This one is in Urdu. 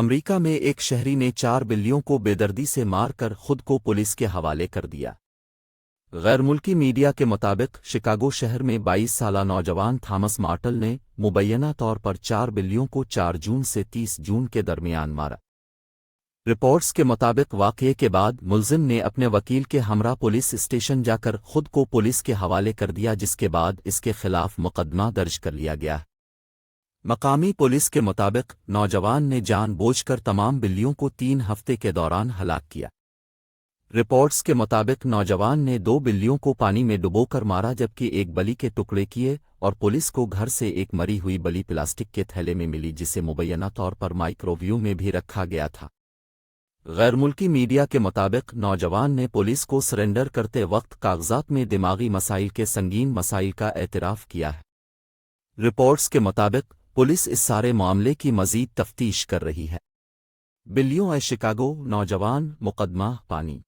امریکہ میں ایک شہری نے 4 بلیوں کو بے دردی سے مار کر خود کو پولیس کے حوالے کر دیا۔ غیر ملکی میڈیا کے مطابق شکاگو شہر میں 22 سالہ نوجوان تھامس مارٹل نے مبینہ طور پر 4 بلیوں کو 4 جون سے 30 جون کے درمیان مارا۔ رپورٹس کے مطابق واقعے کے بعد ملزم نے اپنے وکیل کے ہمراہ پولیس اسٹیشن جا کر خود کو پولیس کے حوالے کر دیا، جس کے بعد اس کے خلاف مقدمہ درج کر لیا گیا۔ مقامی پولیس کے مطابق نوجوان نے جان بوجھ کر تمام بلیوں کو 3 ہفتے کے دوران ہلاک کیا۔ رپورٹس کے مطابق نوجوان نے 2 بلیوں کو پانی میں ڈبو کر مارا، جبکہ ایک بلی کے ٹکڑے کیے، اور پولیس کو گھر سے ایک مری ہوئی بلی پلاسٹک کے تھیلے میں ملی، جسے مبینہ طور پر مائکروویو میں بھی رکھا گیا تھا۔ غیر ملکی میڈیا کے مطابق نوجوان نے پولیس کو سرنڈر کرتے وقت کاغذات میں دماغی مسائل کے سنگین مسائل کا اعتراف کیا ہے۔ رپورٹس کے مطابق پولیس اس سارے معاملے کی مزید تفتیش کر رہی ہے۔ بلیوں شکاگو نوجوان مقدمہ پانی